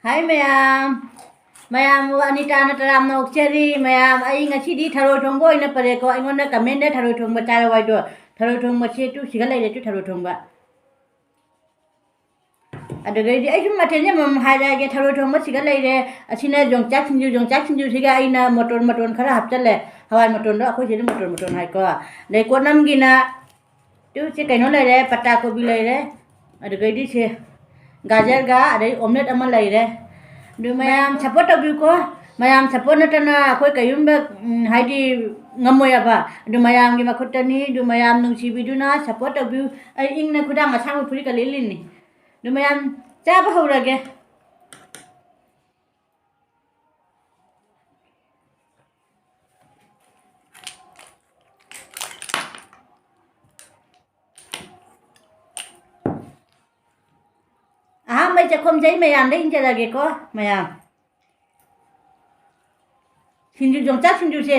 Hai mayam, mayam Anita na taram na okcheri mayam ai ngasi di tharo thongbo ina pare ko aingon na comment de tharo thongba chara wai do tharo thongba che tu sigal lai de tu tharo thongba adagai di ai sum matenya mam haira ge tharo thongba sigal lai de asina jongchak sinju siga aina moton khara hapchale hawai moton do akoi sini moton hai ko le ko nam gi na tu che kaino lai de pata ko bi lai de adagai di che gajar ga adai omelet ama lai de du mayam support tabi ko mayam support na tana akoi kayum ba haidi ngamoy ba du mayam gi makotani du mayam nungsi biduna support tabi ai ing na kudang asang puri kalilin ni du mayam cha ba hawrage mai cha khom jai mayam de ing cha lage ko mayam sinju jongchak sinju se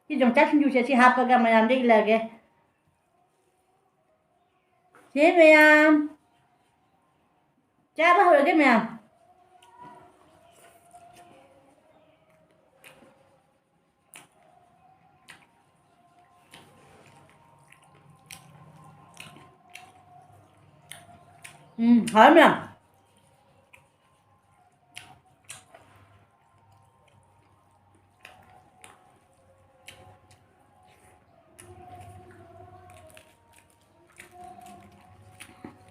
si jongchak sinju se si hapa ga mayam de lage se mayam cha ba hawrage mayam hỏi mayam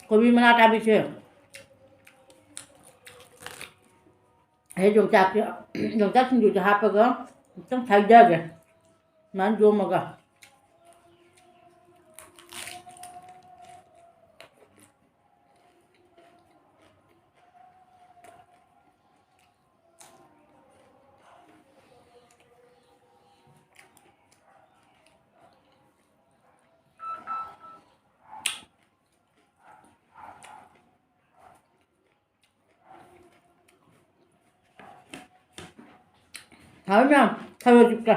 kobi mana tabi se he jongchak sinju cha hapa ga tang thai da ge man jo ma ga hỏi mayam tharo chupka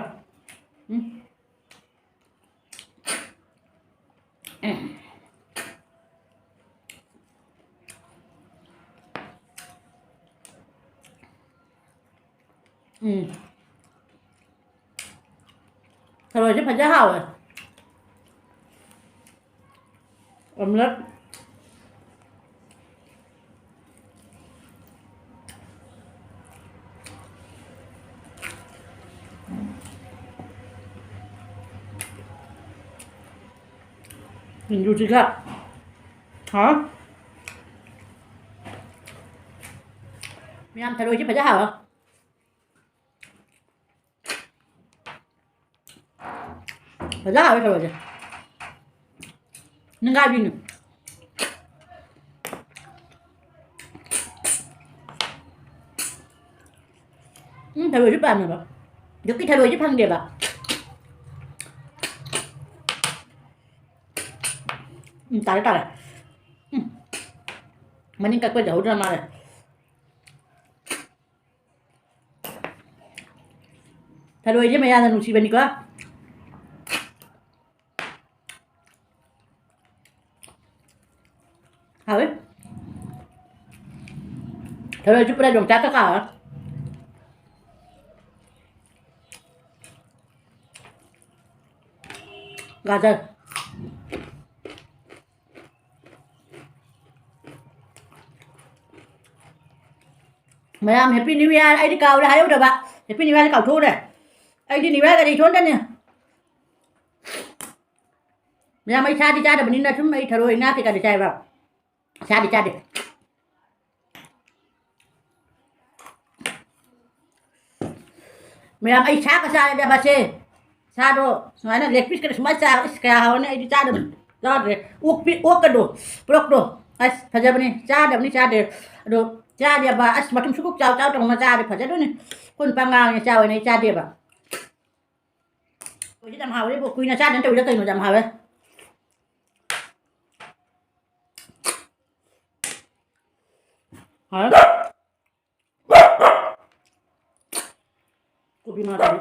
tharo chứ phải giá hào rồi omelette sinju juga hả mayam tharo chứ phải giá hào hả phải giá hào tharo chứ nâng gai đi nữa tharo chứ bạn nữa được cái tharo chứ phăng đẹp à tarik meningkat ko jauh na mare thalo je maya na nusi bani ko hawe thalo je pura dong chaka ka gajar mayam happy new year ai đi cầu đây hai đâu bạn happy new year cầu thu này ai đi new year cái gì trốn đây nè mayam ai cha đi cha được mình đi chúng mày thở rồi na thì cả đi chạy vào cha đi mayam ai cha cái cha đây bà xe cha đồ nói là leg piece cái smart cha cái hào này ai đi cha được rồi uốc cái đồ block đồ ai phải ra bên này cha được cha được cha dia ba as macam cukup chao trong mà cha đi phải chết ni kun pangang nya chao này cha dia ba tôi chỉ làm hào đấy bộ quy là cha đến tôi đã từng làm hào đấy hả cô bị mà đấy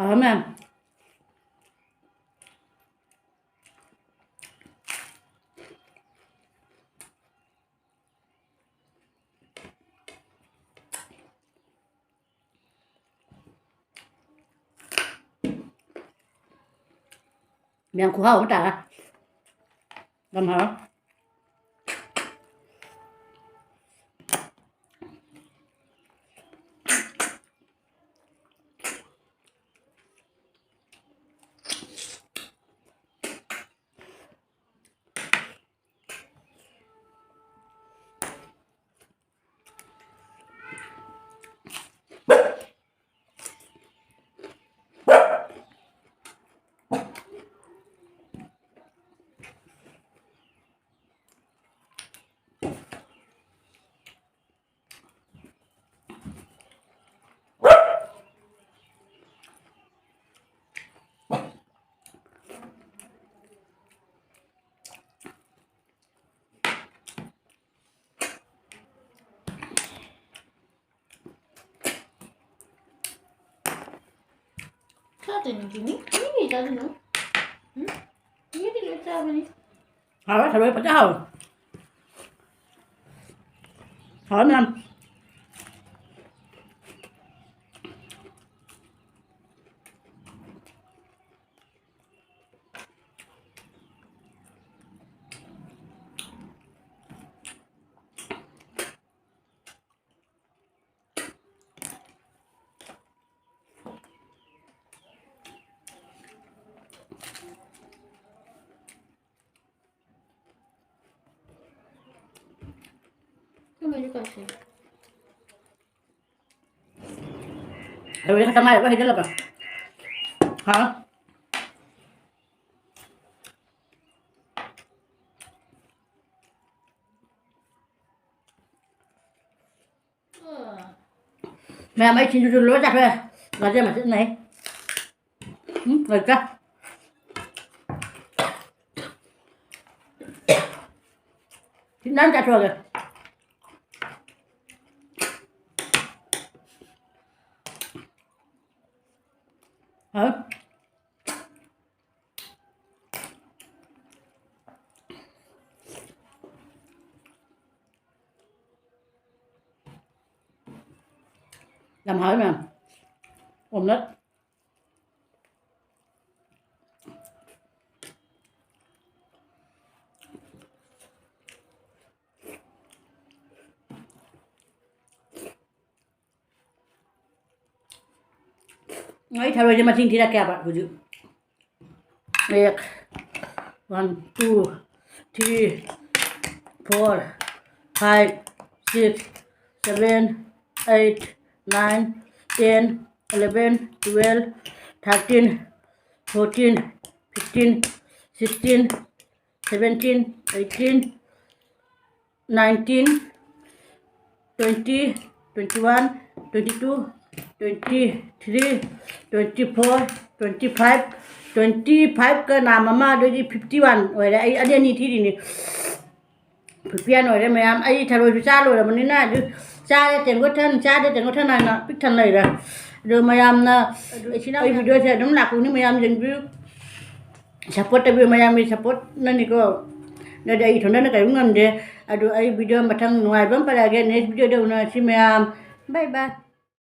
hả mẹ miệng của hậu trả làm hả Saatinin gini. Ini tadi no. Ini dulu siapa nih? hả thằng phải hả hỏi mẹ Coba dikasih. thằng phải thằng này có hình đó là hả mẹ mấy xin cho lúa chặt rồi và cho mà thế này rồi chắc chín nắng chặt rồi hả làm hỏi mà ôm đất ấy thay rồi mà xin thì là kẹp ạ ví dụ एक 1 2 3 4 5 6 7 8 9 10 11 12 13 14 15 16 17 18 19 20 21 22 23 24 25 25 cái nào mà đôi đi 51 rồi đấy anh đi thi thì pian rồi đấy mày em ai thay rồi cha rồi là mình nè chứ cha tiền có thân này nè biết thân này rồi mày em ai video thì đúng là cũng như mày em dừng view support tapi mày em support nên có nên đây thằng nó cái ngầm đấy ai video mà thằng ngoài vẫn phải là cái next video đâu nè xin mày em bye bye